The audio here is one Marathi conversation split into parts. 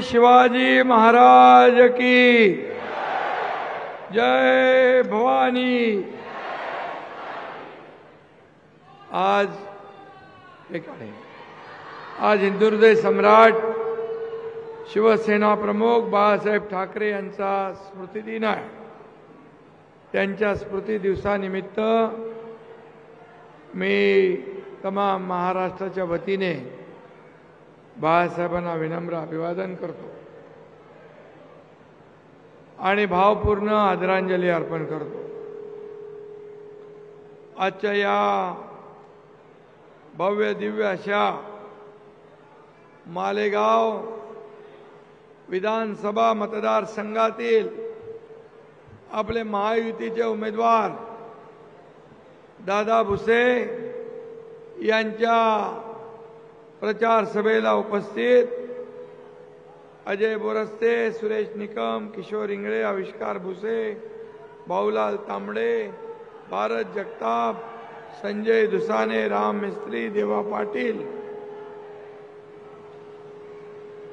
शिवाजी महाराज की जय भवानी। आज हिंदुहृदय सम्राट शिवसेना प्रमुख बाळासाहेब ठाकरे यांचा स्मृतिदिन आहे। त्यांच्या स्मृती दिवसानिमित्त मी तमाम महाराष्ट्राच्या वतीने बाळासाहेबांना विनम्र अभिवादन करतो आणि भावपूर्ण आदरांजली अर्पण करतो। आजच्या या भव्य दिव्य अशा मालेगाव विधानसभा मतदारसंघातील आपले महायुतीचे उमेदवार दादा भुसे यांच्या प्रचार सभेला उपस्थित अजय बोरस्ते, सुरेश निकम, किशोर इंगळे, आविष्कार भुसे, भाऊलाल तांबडे, भारत जगताप, संजय दुसाने, राम मिस्त्री, देवा पाटील,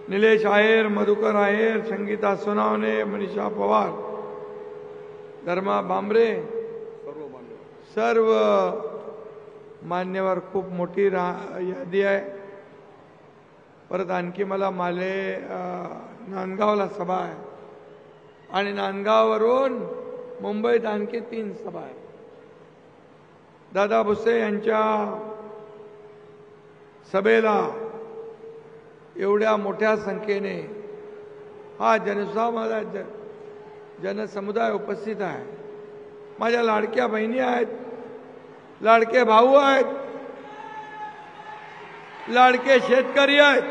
निलेश आहेर, मधुकर आहेर, संगीता सोनावणे, मनीषा पवार, धर्मा बांबरे, सर्व मान्यवर, खूप मोठी यादी आहे। परत आणखी मला नांदगावला सभा आहे आणि नांदगाववरून मुंबईत आणखी 3 सभा आहे। दादा भुसे यांच्या सभेला एवढ्या मोठ्या संख्येने हा जनसमुदाय उपस्थित आहे। माझ्या लाडक्या बहिणी आहेत, लाडके भाऊ आहेत, लाडके शेतकरी आहेत,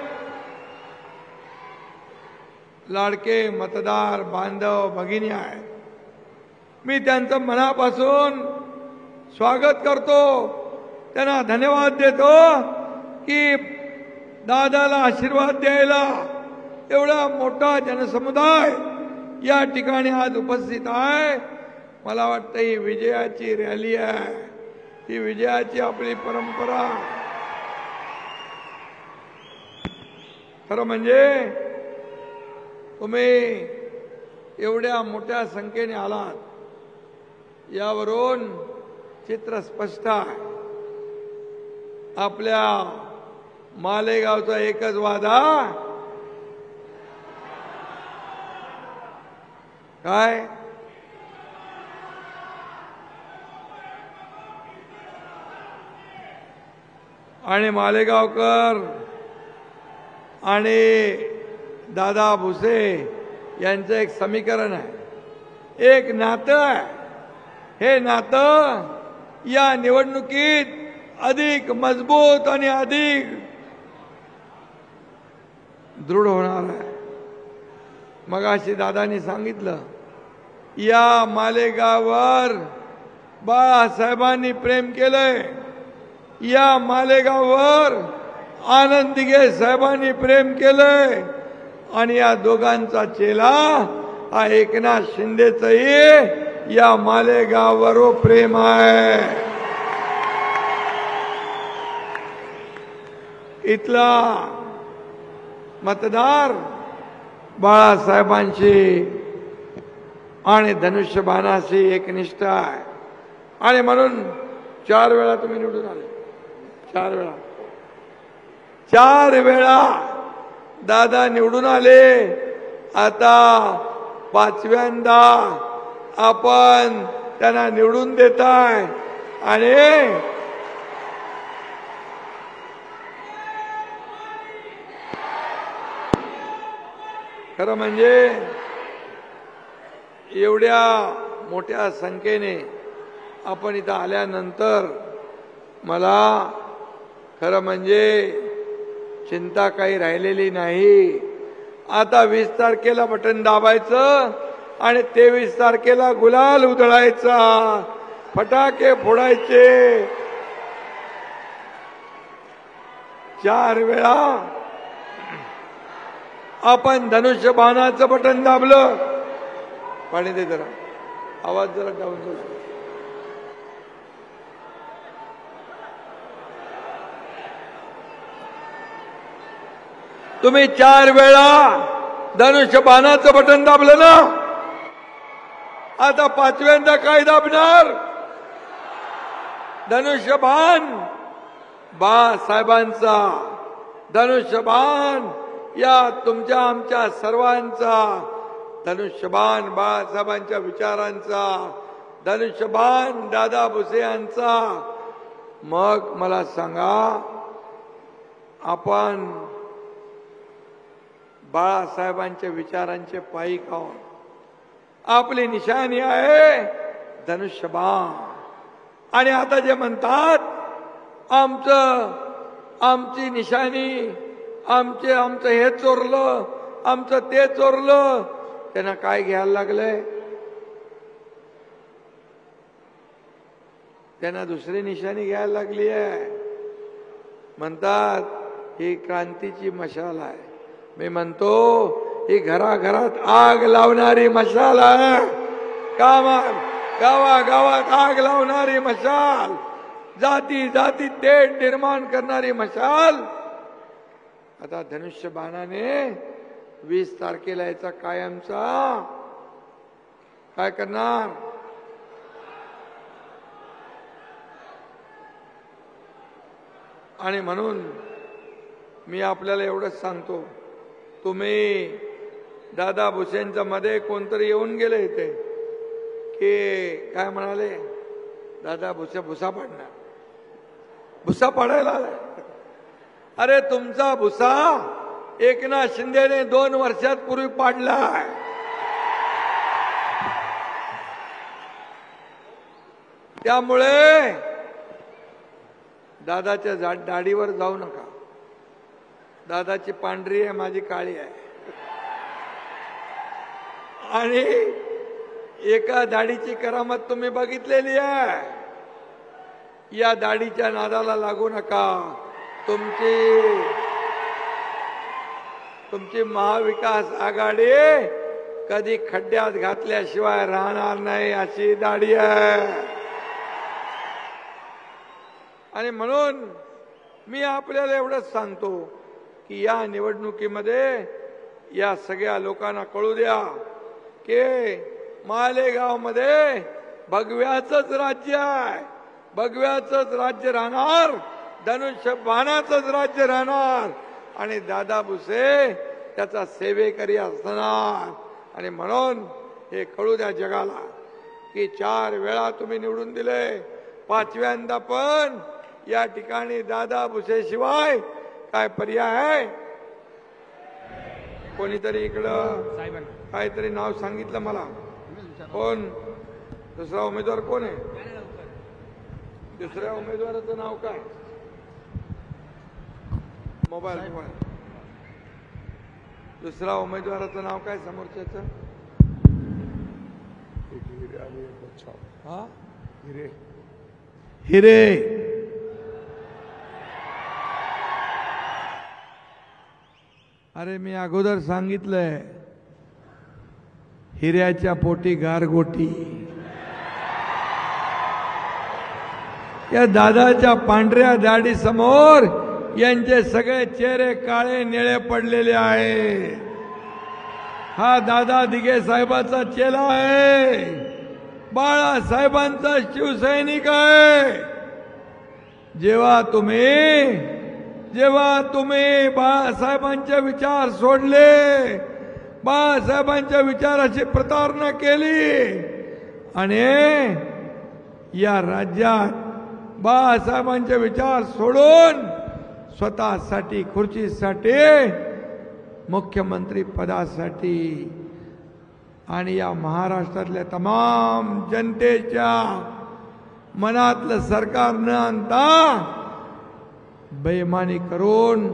लाडके मतदार बांधव भगिनी आहेत। मी त्यांचं मनापासून स्वागत करतो, त्यांना धन्यवाद देतो की दादाला आशीर्वाद द्यायला एवढा मोठा जनसमुदाय या ठिकाणी आज उपस्थित आहे। मला वाटतं ही विजयाची रॅली आहे, ही विजयाची आपली परंपरा। खरं म्हणजे तुम्ही एवढ्या मोठ्या संख्येने आलात, यावरून चित्र स्पष्ट आहे। आपल्या मालेगावचा एकच वादा काय, आणि मालेगावकर आणि दादा भुसे यांचं एक समीकरण आहे, एक नातं आहे। हे नातं या निवडणुकीत अधिक मजबूत आणि अधिक दृढ होणार आहे। मगाशी दादांनी सांगितलं, या मालेगाववर बाळासाहेबांनी प्रेम केलंय, या मालेगाववर आनंद दिघे साहेबांनी प्रेम केलंय आणि या दोघांचा चेला हा एकनाथ शिंदेचंही या मालेगाववर प्रेम आहे। इथला मतदार बाळासाहेबांशी आणि धनुष्यबाणाशी एकनिष्ठ आहे आणि म्हणून 4 वेळा तुम्ही निवडून आले, 4 वेळा दादा निवडून आले। आता 5व्यांदा आपण त्यांना निवडून देताय आणि खरं म्हणजे एवढ्या मोठ्या संख्येने आपण इथं आल्यानंतर मला खरं म्हणजे चिंता काही राहिलेली नाही। आता 20 तारखेला बटन दाबायचं आणि 23 तारखेला गुलाल उधळायचा, फटाके फोडायचे। 4 वेळा आपण धनुष्यबाणाचं बटन दाबलं, पाणी दे जरा, आवाज जरा डाऊन झाला। तुम्ही 4 वेळा धनुष्यबाणाचं बटन दाबलं ना, आता पाचव्यांदा काय दाबणार? धनुष्यबाण बाळासाहेबांचा, धनुष्यबाण या तुमच्या आमच्या सर्वांचा, धनुष्यबाण बाळासाहेबांच्या विचारांचा, धनुष्यबाण दादा भुसे यांचा. मग मला सांगा, आपण बाळासाहेबांच्या विचारांचे पायी आहोत. आपली निशाणी आहे धनुष्यबाण. आणि आता जे म्हणतात आमची निशाणी, आमचं हे चोरलं, आमचं ते चोरलं, त्यांना काय घ्यायला लागलंय? त्यांना दुसरी निशाणी घ्यायला लागली आहे. म्हणतात ही क्रांतीची मशाल आहे. मी म्हणतो ही घराघरात आग लावणारी मशाल आहे. गावागावात आग लावणारी मशाल, जाती जाती तेढ निर्माण करणारी मशाल. आता धनुष्यबाणाने 20 तारखेला याचा कायमचा काय करणार? आणि म्हणून मी आपल्याला एवढंच सांगतो, तुम्ही दादा भुसेंच्या मध्ये कोणतरी येऊन गेले इथे की काय म्हणाले, दादा भुसे भुसा पाडणार, भुसा पाडायला आलाय. अरे तुमचा भुसा एकनाथ शिंदेने 2 वर्षात पूर्वी पाडलाय. त्यामुळे दादाच्या दाढीवर जाऊ नका. दादाची पांढरी आहे, माझी काळी आहे. आणि एका दाढीची करामत तुम्ही बघितलेली आहे. या दाढीच्या नादाला लागू नका. तुमची महाविकास आघाडी कधी खड्ड्यात घातल्याशिवाय राहणार नाही, अशी दाढी आहे. आणि म्हणून मी आपल्याला एवढंच सांगतो की या निवडणुकीमध्ये या सगळ्या लोकांना कळू द्या की मालेगावमध्ये भगव्याचंच राज्य आहे, भगव्याचंच राज्य राहणार, धनुष्यबाणाचंच राज्य राहणार. आणि दादा भुसे त्याचा सेवेकरी असणार. आणि म्हणून हे कळू द्या जगाला की 4 वेळा तुम्ही निवडून दिले, 5व्यांदा पण या ठिकाणी दादा भुसे शिवाय काय पर्याय आहे? कोणीतरी इकडं काहीतरी नाव सांगितलं मला. कोण दुसरा उमेदवार कोण आहे? दुसऱ्या उमेदवाराचं नाव काय? मोबाईल. दुसरा उमेदवाराचं नाव काय समोरच्याचं? हा, हिरे. अरे मी अगोदर सांगितलंय, हिऱ्याच्या पोटी गारगोटी. या दादाच्या पांढऱ्या दाढी समोर यांचे सगळे चेहरे काळे निळे पडलेले आहे. हा दादा दिघे साहेबाचा चेला आहे, बाळासाहेबांचा शिवसैनिक आहे. जेव्हा तुम्ही बाळासाहेबांचे विचार सोडले, बाळासाहेबांच्या विचाराची प्रतारणा केली आणि या राज्यात बाळासाहेबांचे विचार सोडून स्वतःसाठी, खुर्चीसाठी, मुख्यमंत्री पदासाठी आणि या महाराष्ट्रातल्या तमाम जनतेच्या मनातलं सरकार न आणता बेईमानी करून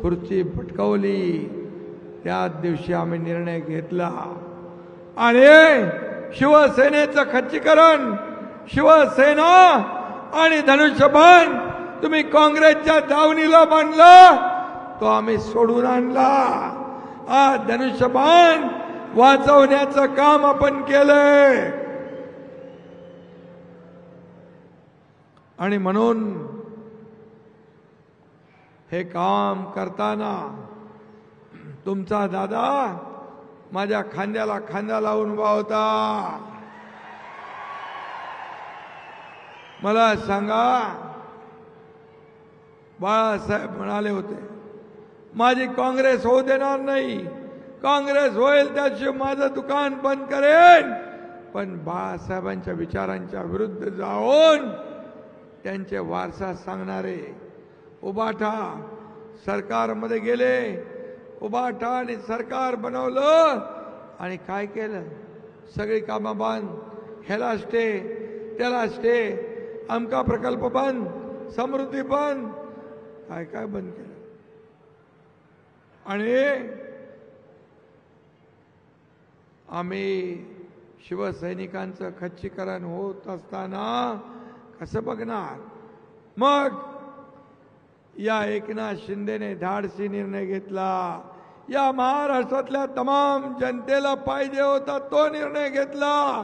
खुर्ची भटकवली. त्याच दिवशी आम्ही निर्णय घेतला आणि शिवसेनेचं खच्चीकरण, शिवसेना आणि धनुष्यबाण तुम्ही काँग्रेसच्या दावणीला बांधला, तो आम्ही सोडून आणला. आज धनुष्यबाण वाचवण्याचं काम आपण केलंय. आणि म्हणून हे काम करताना तुमचा दादा माझ्या खांद्याला खांदा लावून उभा होता. मला सांगा, बाळासाहेब म्हणाले होते माझी काँग्रेस होऊ देणार नाही, काँग्रेस होईल त्याशिवाय माझं दुकान बंद करेन. पण बाळासाहेबांच्या विचारांच्या विरुद्ध जाऊन त्यांचे वारसा सांगणारे उबाठा सरकारमध्ये गेले, उबाठा आणि सरकार बनवलं आणि काय केलं? सगळी कामं बंद, ह्याला स्टे त्याला स्टे, अमका प्रकल्प बंद, समृद्धी बंद, काय काय बंद केलं. आणि आम्ही शिवसैनिकांचं खच्चीकरण होत असताना कसं बघणार? मग या एकनाथ शिंदेने धाडसी निर्णय घेतला. या महाराष्ट्रातल्या तमाम जनतेला पाहिजे होता तो निर्णय घेतला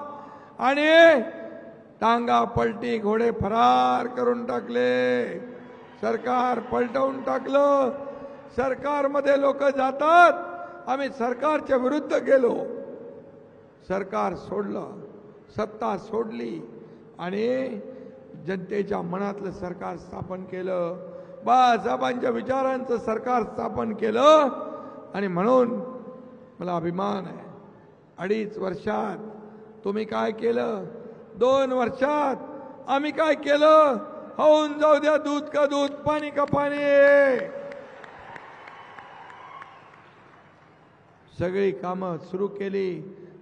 आणि टांगा पलटी, घोडे फरार करून टाकले. सरकार पलटवून टाकलं. सरकारमध्ये लोक जातात, आम्ही सरकारच्या विरुद्ध गेलो, सरकार सोडलं, सत्ता सोडली आणि जनतेच्या मनातलं सरकार स्थापन केलं. बाळासाहेबांच्या विचारांचं सरकार स्थापन केलं. आणि म्हणून मला अभिमान आहे, 2.5 वर्षात तुम्ही काय केलं, 2 वर्षात आम्ही काय केलं? होऊन जाऊ द्या दूध का दूध, पाणी का पाणी. सगळी कामं सुरू केली.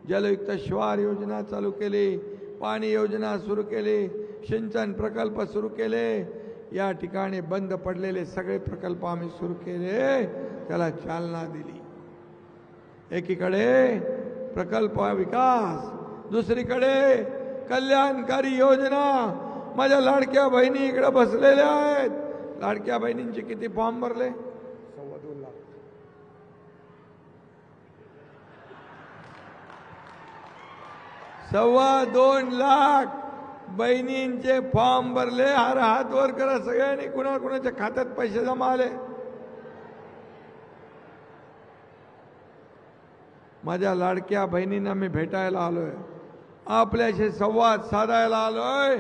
जलयुक्त शिवार योजना चालू केली, पाणी योजना सुरू केली, सिंचन प्रकल्प सुरू केले. या ठिकाणी बंद पडलेले सगळे प्रकल्प आम्ही सुरू केले, त्याला चालना दिली. एकीकडे प्रकल्प विकास, दुसरीकडे कल्याणकारी योजना. माझ्या लाडक्या बहिणी इकडे बसलेल्या आहेत. लाडक्या बहिणींचे किती फॉर्म भरले? 2.25 लाख. $2.25 लाख बहिणींचे फॉर्म भरले. हात वर करा सगळ्यांनी, कुणाकुणाच्या खात्यात पैसे जमा आले? माझ्या लाडक्या बहिणींना मी भेटायला आलोय, आपल्याशी संवाद साधायला आलोय,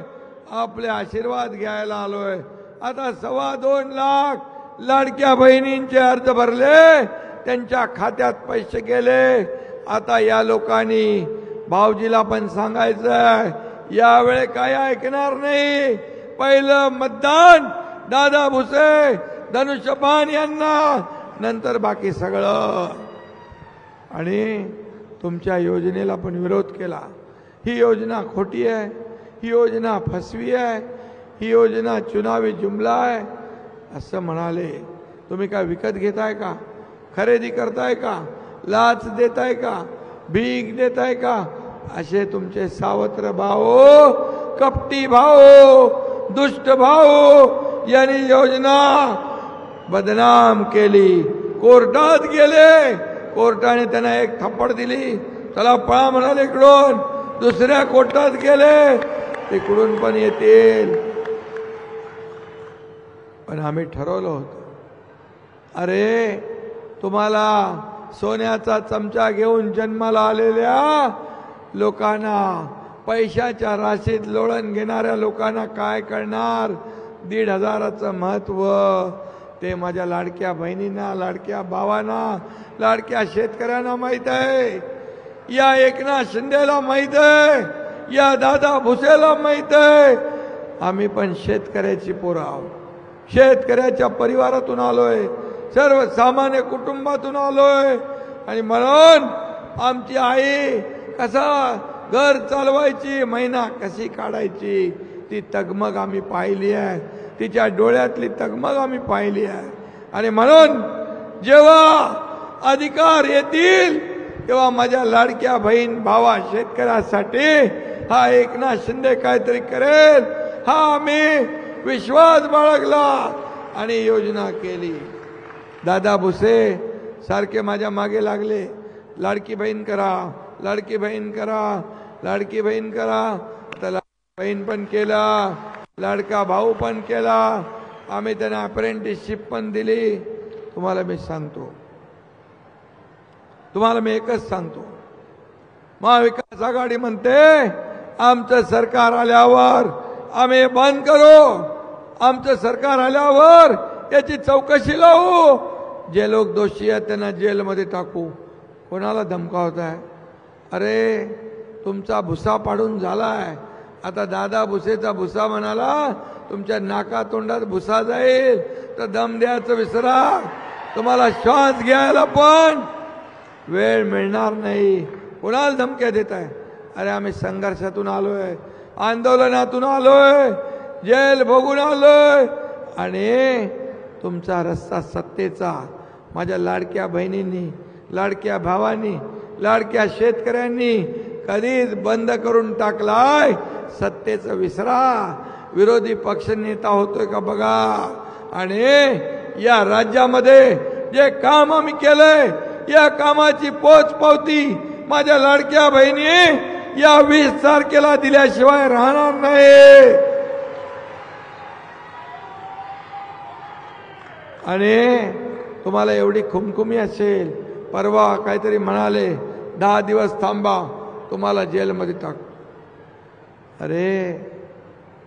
आपले आशीर्वाद घ्यायला आलोय. आता 2.25 लाख लाडक्या बहिणींचे अर्ज भरले, त्यांच्या खात्यात पैसे गेले. आता या लोकांनी भाऊजीला पण सांगायचंय, यावेळे काय ऐकणार नाही. पहिलं मतदान दादा भुसे, धनुष्यबाण यांना, नंतर बाकी सगळं. आणि तुमच्या योजनेला पण विरोध केला. ही योजना खोटी आहे, ही योजना फसवी आहे, ही योजना चुनावी जुमला आहे असं म्हणाले. तुम्ही काय विकत घेताय का? खरेदी करताय का? लाच देताय का? भीक देताय का? असे तुमचे सावत्र भाऊ, कपटी भाऊ, दुष्ट भाऊ यांनी योजना बदनाम केली. कोर्टात गेले, कोर्टाने त्यांना एक थप्पड दिली, चला पळा म्हणाले इकडून. दुसऱ्या कोर्टात गेले, तिकडून पण येतील. पण आम्ही ठरवलं होतं, अरे तुम्हाला सोन्याचा चमचा घेऊन जन्माला आलेल्या लोकांना, पैशाच्या राशीत लोळण घेणाऱ्या लोकांना काय कळणार? 1,500चं महत्व ते माझ्या लाडक्या बहिणींना, लाडक्या भावांना, लाडक्या शेतकऱ्यांना माहित आहे. या एकनाथ शिंदेला माहित आहे, या दादा भुसेला माहित आहे. आम्ही पण शेतकऱ्याची पोरं आहोत, शेतकऱ्याच्या परिवारातून आलोय, सर्वसामान्य कुटुंबातून आलोय. आणि म्हणून आमची आई कसा घर चालवायची, महिना कशी काढायची, ती तगमग आम्ही पाहिली आहे. तिच्या डोळ्यातली तगमग आम्ही पाहिली आहे. आणि म्हणून जेव्हा अधिकार येतील तेव्हा माझ्या लाडक्या बहीण भावा शेतकऱ्यासाठी हा एकनाथ शिंदे काहीतरी करेल, हा आम्ही विश्वास बाळगला आणि योजना केली. दादा भुसे सारखे माझ्या मागे लागले, लाडकी बहीण करा, लाडकी बहीण करा, लाडकी बहीण करा. तर लाडकी बहीण पण केला, लाडका भाऊ पण केला. आम्ही त्यांना अप्रेंटिसशिप पण दिली. तुम्हाला मी सांगतो, तुम्हाला मी एकच सांगतो, महाविकास आघाडी म्हणते आमचं सरकार आल्यावर आम्ही बंद करू, आमचं सरकार आल्यावर याची चौकशी लावू, जे लोक दोषी आहेत त्यांना जेलमध्ये टाकू. कोणाला धमकावताय? अरे तुमचा भुसा पाडून झालाय, आता दादा भुसेचा भुसा म्हणाला, तुमच्या नाका तोंडात भुसा जाईल तर दम द्यायचं विसरा. तुम्हाला श्वास घ्यायला पण वेळ मिळणार नाही. कोणाला धमक्या देत आहे? अरे आम्ही संघर्षातून आलोय, आंदोलनातून आलोय, जेल भोगून आलोय, आणि तुमचा रस्ता सत्तेचा माझ्या लाडक्या बहिणींनी, लाडक्या भावांनी, लाडक्या शेतकऱ्यांनी कधीच बंद करून टाकलाय. सत्तेचं विसरा. विरोधी पक्ष नेता होतोय का बघा. आणि या राज्यामध्ये जे काम आम्ही केलंय, या कामाची पोचपावती माझ्या लाडक्या बहिणी या 20 तारखेला दिल्याशिवाय राहणार नाही. आणि तुम्हाला एवढी खुमखुमी असेल, परवा काहीतरी म्हणाले 10 दिवस थांबा तुम्हाला जेलमध्ये टाक. अरे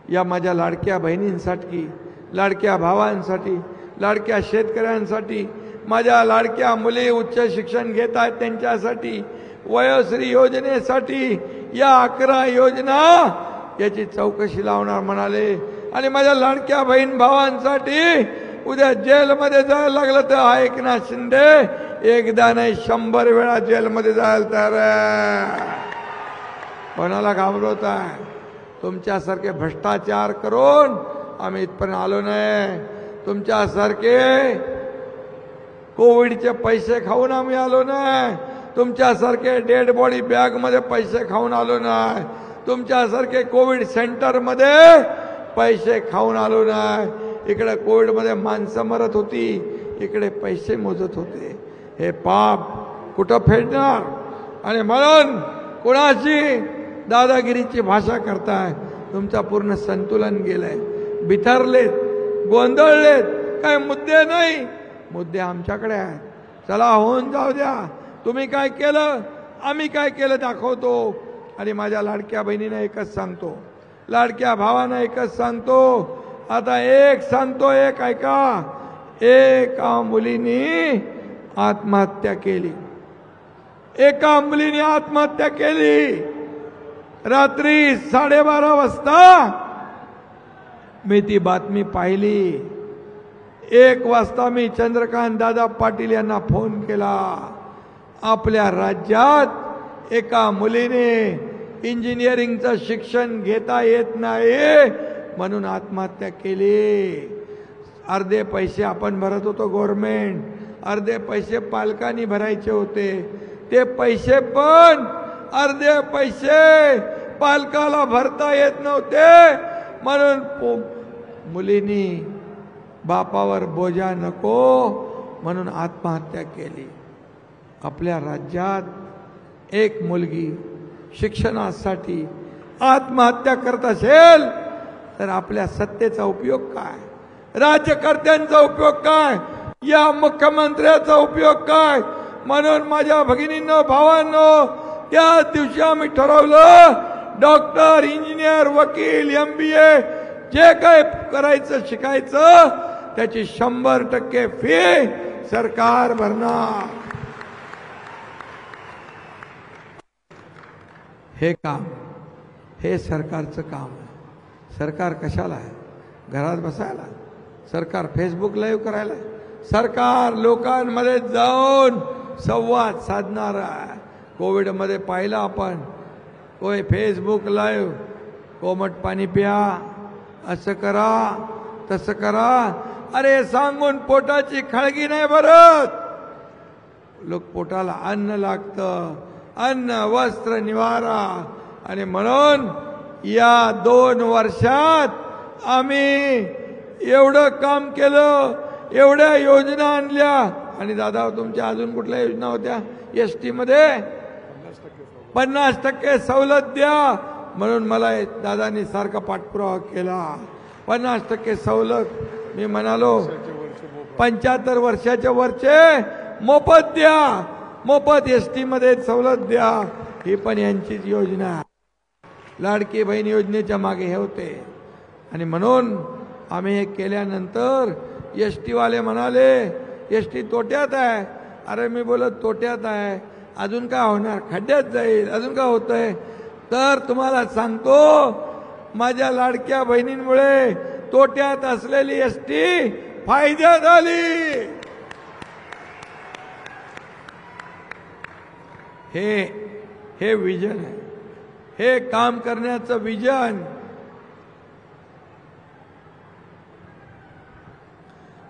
या माझ्या लाडक्या बहिणींसाठी, लाडक्या भावांसाठी, लाडक्या शेतकऱ्यांसाठी, माझ्या लाडक्या मुली उच्च शिक्षण घेत आहेत त्यांच्यासाठी, वयोश्री योजनेसाठी, या 11 योजना याची चौकशी लावणार म्हणाले. आणि माझ्या लाडक्या बहीण भावांसाठी उद्या जेलमध्ये जायला लागलं तर एकनाथ शिंदे एकदा नाही 100 वेळा जेलमध्ये जायला तयार आहे. कोणाला घाबरवत आहे? तुमच्यासारखे भ्रष्टाचार करून आम्ही इथपर्यंत आलो नाही. तुमच्यासारखे कोविडचे पैसे खाऊन आम्ही आलो नाही. तुमच्यासारखे डेड बॉडी बॅग मध्ये पैसे खाऊन आलो नाही. तुमच्यासारखे कोविड सेंटर मध्ये पैसे खाऊन आलो नाही. इकडे कोविड मध्ये माणसं मरत होती, इकडे पैसे मोजत होते. हे पाप कुठं फेडणार? आणि म्हणून कोणाची दादागिरीची भाषा करताय? तुमचा पूर्ण संतुलन गेलंय. बिथरलेत, गोंधळलेत. काय मुद्दे नाही, मुद्दे आमच्याकडे आहेत. चला होऊन जाऊ द्या. तुम्ही काय केलं, आम्ही काय केलं दाखवतो. आणि माझ्या लाडक्या बहिणीने एकच सांगतो, लाडक्या भावांना एकच सांगतो, आता एक सांगतो, एक ऐका. एका मुलीने आत्महत्या केली, एका मुलीने आत्महत्या केली. रात्री 12:30 वाजता मी ती बातमी पाहिली. 1 वाजता मी चंद्रकांत दादा पाटील यांना फोन केला. आपल्या राज्यात एका मुलीने इंजिनिअरिंगचं शिक्षण घेता येत नाही म्हणून आत्महत्या केली. अर्धे पैसे आपण भरत होतो गव्हर्नमेंट, अर्धे पैसे पालकांनी भरायचे होते. ते पैसे पण अर्धे पैसे पालकाला भरता येत नव्हते म्हणून मुलींनी बापावर बोजा नको म्हणून आत्महत्या केली. आपल्या राज्यात एक मुलगी शिक्षणासाठी आत्महत्या करत असेल तर आपल्या सत्तेचा उपयोग काय? राज्यकर्त्यांचा उपयोग काय? या मुख्यमंत्र्याचा उपयोग काय? म्हणून माझ्या भगिनींनो, भावांनो, त्या दिवशी आम्ही ठरवलं डॉक्टर, इंजिनियर, वकील, MBA जे काय करायचं शिकायचं त्याची 100% फी सरकार भरणार. हे काम, हे सरकारचं काम आहे. सरकार कशाला आहे? घरात बसायला? सरकार फेसबुक लाईव्ह करायला? सरकार लोकांमध्ये जाऊन संवाद साधणार आहे. कोविडमध्ये पाहिलं आपण, कोई फेसबुक लाईव्ह, कोमट पाणी प्या, असं करा, तसं करा. अरे सांगून पोटाची खळगी नाही भरत. लोक पोटाला अन्न लागतं, अन्न, वस्त्र, निवारा. आणि म्हणून या 2 वर्षात आम्ही एवढं काम केलं, एवढ्या योजना आणल्या. आणि दादा तुमच्या अजून कुठल्या योजना होत्या? ST मध्ये 50% सवलत द्या म्हणून मला दादांनी सारखा पाठपुरावा केला. 50% सवलत. मी म्हणालो 75 वर्षाच्या वरचे मोफत द्या. मोफत एसटी मध्ये सवलत द्या, ही पण यांचीच योजना. लाडकी बहीण योजनेच्या मागे हे होते. आणि म्हणून आम्ही हे केल्यानंतर एसटी वाले म्हणाले एसटी तोट्यात आहे. अरे मी बोलत तोट्यात आहे, अजून काय होणार, खड्ड्यात जाईल, अजून काय होतंय. तर तुम्हाला सांगतो, माझ्या लाडक्या बहिणींमुळे तोट्यात असलेली एसटी फायद्यात आली. हे विजन आहे, हे काम करण्याचं विजन.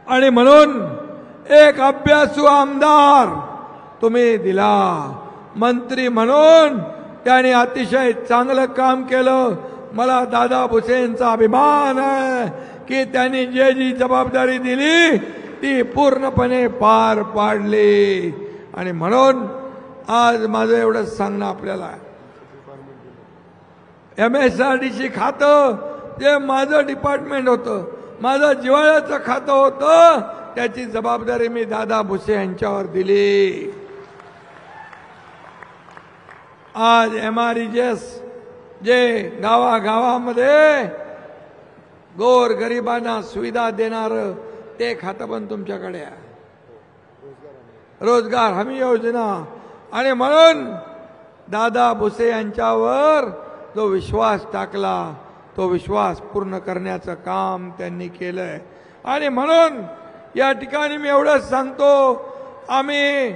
आणि म्हणून एक अभ्यासू आमदार तुम्ही दिला, मंत्री म्हणून त्याने अतिशय चांगलं काम केलं. मला दादा भुसेंचा अभिमान आहे की त्यांनी जी जबाबदारी दिली ती पूर्णपणे पार पाडली. आणि म्हणून आज माझं एवढंच सांगणं आपल्याला, MSRDC खातं जे माझं डिपार्टमेंट होतं, माझं जिव्हाळ्याचं खातं होतं, त्याची जबाबदारी मी दादा भुसे यांच्यावर दिली. आज MREGS जे गावागावामध्ये गोर गरिबांना सुविधा देणारं ते खातं पण तुमच्याकडे आहे, रोजगार हमी योजना. आणि म्हणून दादा भुसे यांच्यावर जो विश्वास टाकला तो विश्वास पूर्ण करण्याचं काम त्यांनी केलंय. आणि म्हणून या ठिकाणी मी एवढंच सांगतो, आम्ही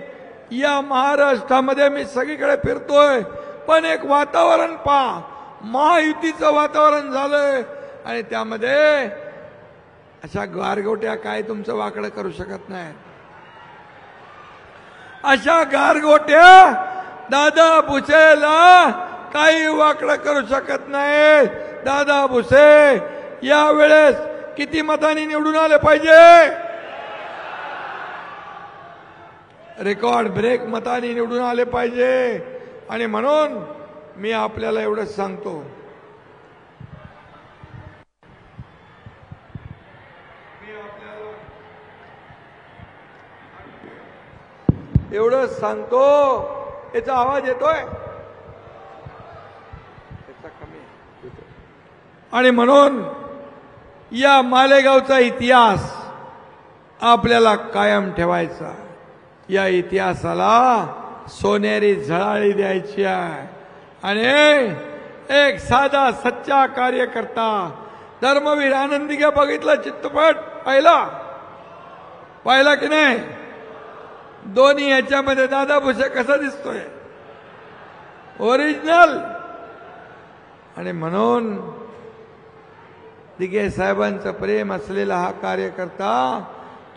या महाराष्ट्रामध्ये मी सगळीकडे फिरतोय, पण एक वातावरण पहा, महायुतीचं वातावरण झालंय. आणि त्यामध्ये अशा गारगोट्या काय तुमचं वाकडं करू शकत नाही. अशा गारगोट्या दादा भुसेला काही वाकडं करू शकत नाही. दादा भुसे यावेळेस किती मतांनी निवडून आले पाहिजे? रेकॉर्ड ब्रेक मतांनी निवडून आले पाहिजे. आणि म्हणून मी आपल्याला एवढंच सांगतो, याचा आवाज येतोय, याचा कमी आहे. आणि म्हणून या मालेगावचा इतिहास आपल्याला कायम ठेवायचा. या इतिहासाला सोनेरी झळाळी द्यायची आहे. आणि एक साधा सच्चा कार्यकर्ता, धर्मवीर आनंदीगे बघितला चित्रपट, पाहिला की नाही? दोन्ही याच्यामध्ये दादा भुसे कसा दिसतोय, ओरिजिनल. आणि म्हणून दिघे साहेबांचं प्रेम असलेला हा कार्यकर्ता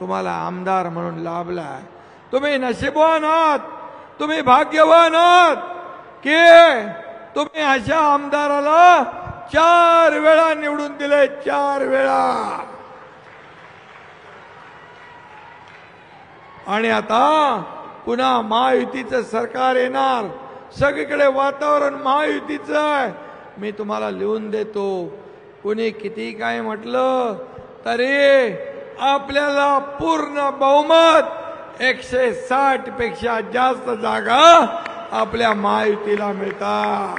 तुम्हाला आमदार म्हणून लाभला. तुम्ही नशीबवान आहात, तुम्ही भाग्यवान आहात की तुम्ही अशा आमदाराला 4 वेळा निवडून दिले, 4 वेळा. आणि आता पुन्हा महायुतीचं सरकार येणार, सगळीकडे वातावरण महायुतीचं आहे. मी तुम्हाला लिहून देतो, कुणी किती काय म्हटलं तरी आपल्याला पूर्ण बहुमत, 160 पेक्षा जास्त जागा आपल्या महायुतीला मिळतात.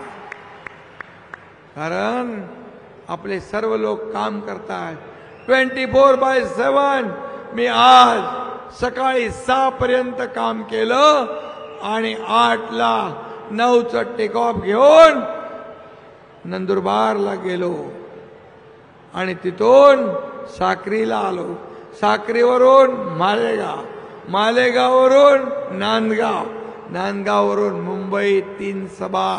कारण आपले सर्व लोक काम करतात 24/7. मी आज सकाळी 6 पर्यंत काम केलं आणि 8ला 9चं टेक ऑफ घेऊन नंदुरबारला गेलो आणि तिथून साक्रीला आलो, साक्रीवरून मालेगाव, मालेगाववरून नांदगाव, नांदगाववरून मुंबई 3 सभा.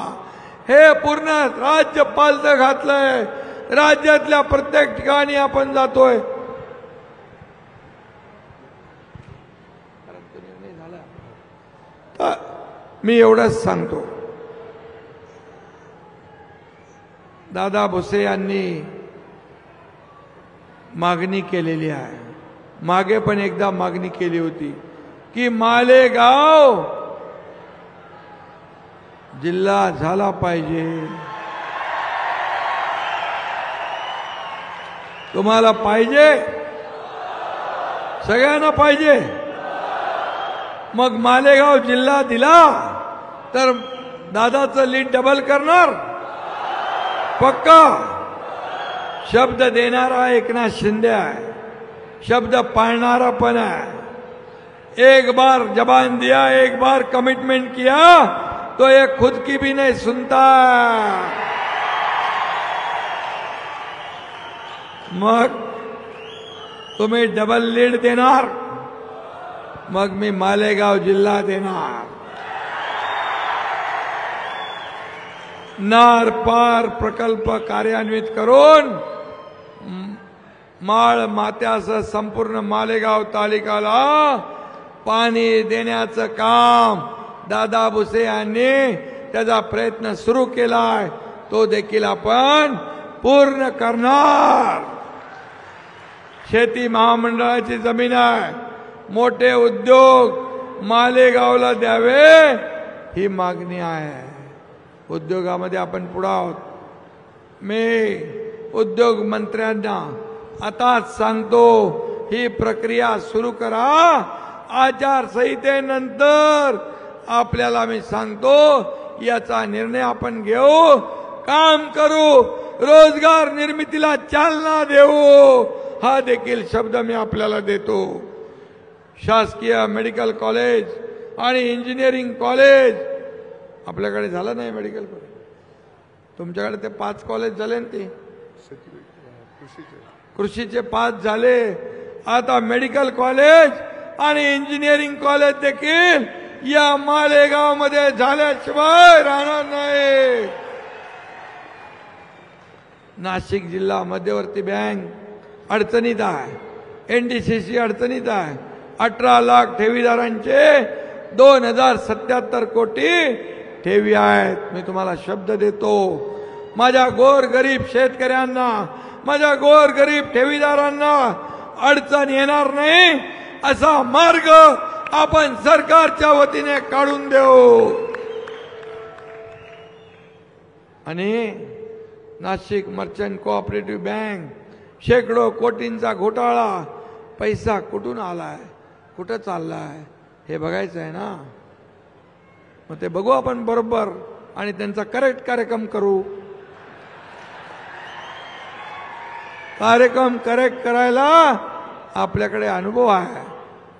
हे पूर्ण राज्य पालथं घातलंय. राज्यातल्या प्रत्येक ठिकाणी आपण जातोय. मी एवढंच सांगतो, दादा भुसे यांनी मागणी केलेली आहे, मागे पण एकदा मागणी केली होती की मालेगाव जिल्हा झाला पाहिजे. तुम्हाला पाहिजे, सगळ्यांना पाहिजे. मग मालेगाव जिल्हा दिला तर दादाचं लीड डबल करणार पक्का. शब्द देणारा एकनाथ शिंदे आहे, शब्द पाळणारा पण आहे. एक बार जबान दिया, एक बार कमिटमेंट किया तो ये खुद की भी नहीं सुनता. मग तुम्ही डबल लीड देणार, मग मी मालेगाव जिल्हा देणार. नार पार प्रकल्प कार्यान्वित करून माळ मात्यासह संपूर्ण मालेगाव तालुक्याला पाणी देण्याचं काम दादा भुसे यांनी त्याचा प्रयत्न सुरू केलाय, तो देखील आपण पूर्ण करणार. शेती महामंडळाची जमीन आहे, मोठे उद्योग मालेगावला द्यावे ही मागणी आहे. उद्योगामध्ये आपण पुढे आहोत. मी उद्योग मंत्र्यांना आताच सांगतो, ही प्रक्रिया सुरू करा. आचारसंहितेनंतर आपल्याला मी सांगतो याचा निर्णय आपण घेऊ, काम करू, रोजगार निर्मितीला चालना देऊ, हा देखील शब्द मी आपल्याला देतो. शासकीय मेडिकल कॉलेज आणि इंजिनिअरिंग कॉलेज आपल्याकडे झालं नाही. मेडिकल कॉलेज तुमच्याकडे ते 5 कॉलेज झाले ना, ते कृषीचे 5 झाले. आता मेडिकल कॉलेज आणि इंजिनिअरिंग कॉलेज देखील या मालेगाव मध्ये झाल्याशिवाय राहणार नाही. नाशिक जिल्हा मध्यवर्ती बँक अडचणीत आहे, एनडीसीसी अडचणीत आहे. 18 लाख ठेवीदारांचे 2077 कोटी ठेवी आहेत. मी तुम्हाला शब्द देतो, माझ्या गोरगरीब शेतकऱ्यांना, माझ्या गोरगरीब ठेवीदारांना अडचण येणार नाही असा मार्ग आपण सरकारच्या वतीने काढून देऊ. आणि नाशिक मर्चंट कोऑपरेटिव्ह बँक शेकडो कोटींचा घोटाळा, पैसा कुठून आलाय, कुठं चाललाय हे बघायचं आहे ना. मग ते बघू आपण बरोबर आणि त्यांचा करेक्ट कार्यक्रम करू. कार्यक्रम करेक्ट करायला आपल्याकडे अनुभव आहे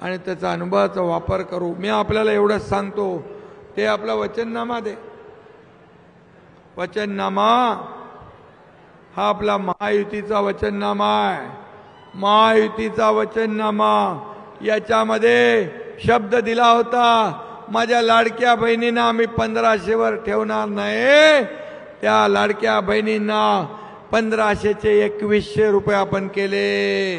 आणि त्याचा अनुभवाचा वापर करू. मी आपल्याला एवढंच सांगतो, ते आपला वचननामा दे. वचननामा हा आपला महायुतीचा वचननामा आहे. महायुतीचा वचननामा याच्यामध्ये शब्द दिला होता, माझ्या लाडक्या बहिणींना आम्ही 1500 ठेवणार नाही. त्या लाडक्या बहिणींना 1500चे 2100 रुपये आपण केले.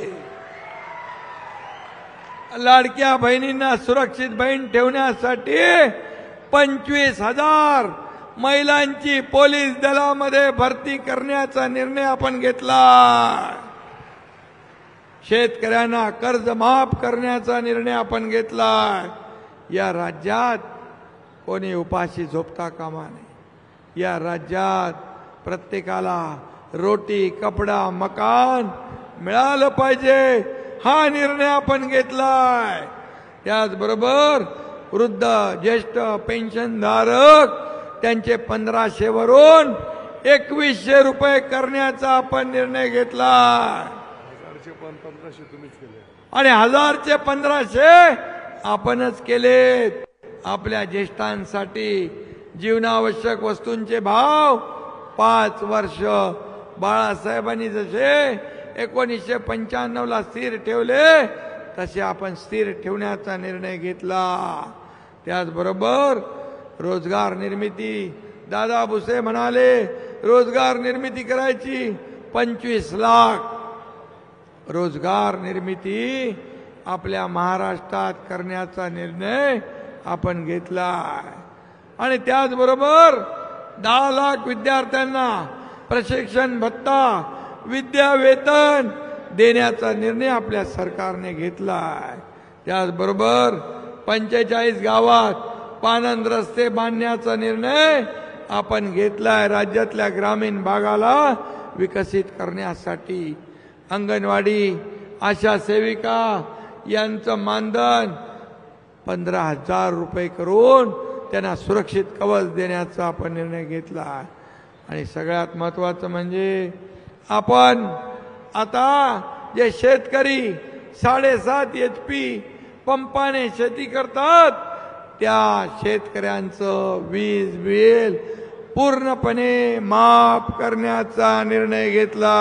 लाडक्या बहिणींना सुरक्षित बहीण ठेवण्यासाठी 25,000 महिलांची पोलीस दलामध्ये भरती करण्याचा निर्णय आपण घेतला. शेतकऱ्यांना कर्ज माफ करण्याचा निर्णय आपण घेतला. या राज्यात कोणी उपाशी झोपता कामा नये. या राज्यात प्रत्येकाला रोटी, कपडा, मकान मिळालं पाहिजे, हा निर्णय आपण घेतलाय. त्याचबरोबर वृद्ध, ज्येष्ठ पेन्शनधारक त्यांचे 1500 वरून 2100 रुपये करण्याचा आपण निर्णय घेतला. आणि 1000चे 1500 आपणच केलेत. आपल्या ज्येष्ठांसाठी जीवनावश्यक वस्तूंचे भाव 5 वर्ष बाळासाहेबांनी जसे 1995ला स्थिर ठेवले तसे आपण स्थिर ठेवण्याचा निर्णय घेतला. त्याचबरोबर रोजगार निर्मिती, दादा भुसे म्हणाले रोजगार निर्मिती करायची, 25 लाख रोजगार निर्मिती आपल्या महाराष्ट्रात करण्याचा निर्णय आपण घेतला. आणि त्याचबरोबर 10 लाख विद्यार्थ्यांना प्रशिक्षण भत्ता, विद्या वेतन देण्याचा निर्णय आपल्या सरकारने घेतला. त्याचबरोबर 45 गावात पाणंद रस्ते बांधण्याचा निर्णय आपण घेतलाय. राज्यातल्या ग्रामीण भागाला विकसित करण्यासाठी अंगणवाडी, आशा सेविका यांचं मानधन 15,000 रुपये करून त्यांना सुरक्षित कवच देण्याचा आपण निर्णय घेतला। आणि सगळ्यात महत्त्वाचं म्हणजे आपण आता जे शेतकरी 7.5 HP पंपाने शेती करतात त्या शेतकऱ्यांचं वीज बिल पूर्णपणे माफ करण्याचा निर्णय घेतला।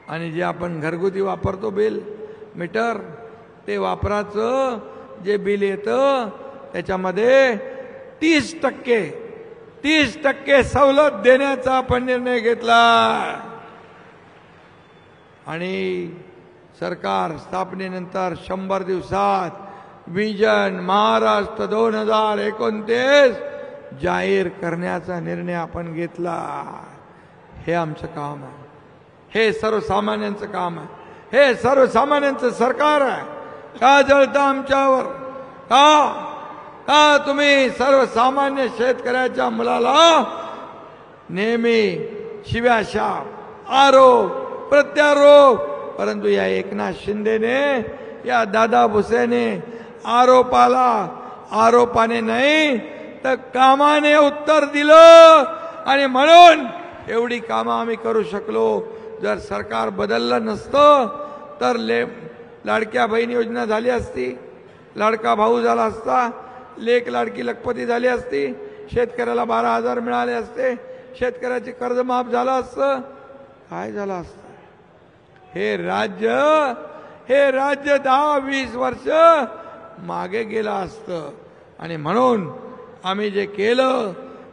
आणि जे आपण घरगुती वापरतो बिल मीटर ते वापराचं जे बिल येतं त्याच्यामध्ये 30% सवलत देण्याचा आपण निर्णय घेतला। आणि सरकार स्थापनेनंतर 100 दिवसात विजन महाराष्ट्र 2029 जाहीर करण्याचा निर्णय आपण घेतला। हे आमचं काम आहे, हे सर्वसामान्यांचं काम आहे, हे सर्वसामान्यांचं सरकार आहे। का जळता आमच्यावर? का तुम्ही सर्वसामान्य शेतकऱ्याच्या मुलाला नेहमी शिव्याशाप, आरोप, प्रत्यारोप, परंतु या एकनाथ शिंदेने, या दादा भुसेने आरोपाने नाही तर कामाने उत्तर दिलं। आणि म्हणून एवढी कामं आम्ही करू शकलो। जर सरकार बदललं नसतं तर लाडक्या बहीण योजना झाली असती, लाडका भाऊ झाला असता, लेक लाडकी लखपती झाली असती, शेतकऱ्याला 12,000 मिळाले असते, शेतकऱ्याचे कर्ज माफ झालं असतं, काय झालं असतं? हे राज्य 10-20 वर्ष मागे गेलं असतं। आणि म्हणून आम्ही जे केलं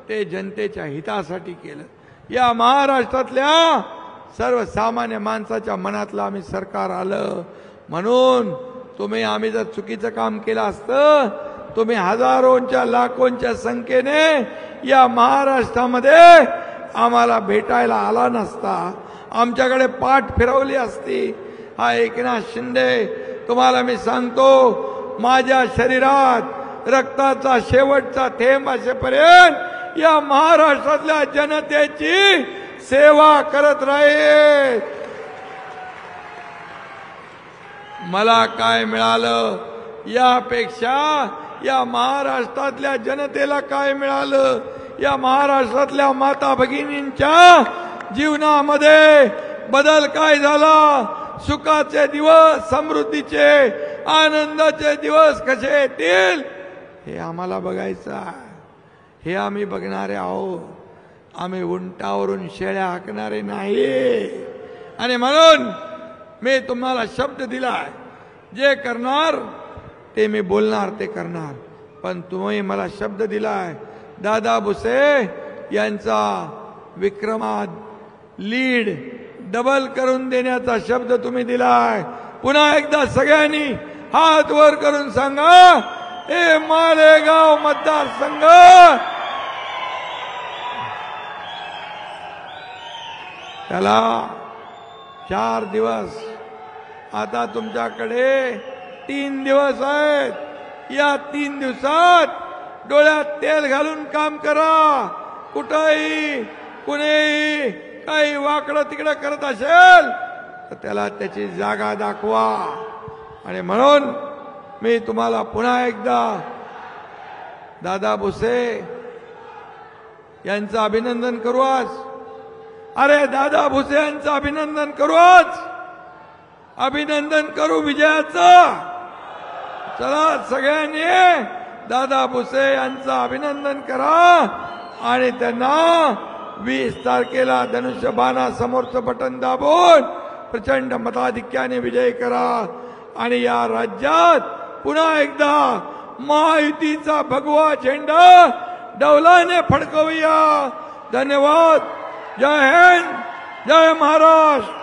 ते जनतेच्या हितासाठी केलं। या महाराष्ट्रातल्या सर्वसामान्य माणसाच्या मनातलं आम्ही सरकार आलं। म्हणून आम्ही जर चुकीचं काम केलं असतं, तुम्ही हजारोंच्या लाखोंच्या संख्येने या महाराष्ट्रामध्ये आम्हाला भेटायला आला नसता, आमच्याकडे पाठ फिरवली असती। हा एकनाथ शिंदे, तुम्हाला मी सांगतो, माझ्या शरीरात रक्ताचा शेवटचा थेंब असेपर्यंत या महाराष्ट्रातल्या जनतेची सेवा करत राहील। मला काय मिळालं यापेक्षा या महाराष्ट्रातल्या जनतेला काय मिळालं, या महाराष्ट्रातल्या माता भगिनींच्या जीवनामध्ये बदल काय झाला, सुखाचे दिवस, समृद्धीचे, आनंदाचे दिवस कसे येतील हे आम्हाला बघायचं आहे। हे आम्ही बघणारे आहोत। आम्ही उंटावरून शेळ्या हाकणारे नाही। आणि म्हणून मी तुम्हाला शब्द दिलाय, जे करणार ते मी बोलणार, ते करणार। पण तुम्ही मला शब्द दिलाय, दादा भुसे यांचा विक्रमात लीड डबल करून देण्याचा शब्द तुम्ही दिलाय। पुन्हा एकदा सगळ्यांनी हात वर करून सांगा, हे मालेगाव मतदारसंघ त्याला 4 दिवस, आता तुमच्याकडे 3 दिवस आहेत। या 3 दिवसात डोळ्यात तेल घालून काम करा। कुठेही कुणीही काही वाकडं तिकडं करत असेल तर त्याला त्याची जागा दाखवा। आणि म्हणून मी तुम्हाला पुन्हा एकदा दादा भुसे यांचं अभिनंदन करू आज। अरे दादा भुसे यांचं अभिनंदन करू आज, अभिनंदन करू विजयाचं। चला सगळ्यांनी दादा भुसे यांचं अभिनंदन करा आणि त्यांना 20 तारखेला धनुष्यबाणा समोरचं बटन दाबून प्रचंड मताधिक्याने विजय करा। आणि या राज्यात पुन्हा एकदा महायुतीचा भगवा झेंडा डौलाने फडकवूया। धन्यवाद। जय हिंद, जय महाराष्ट्र।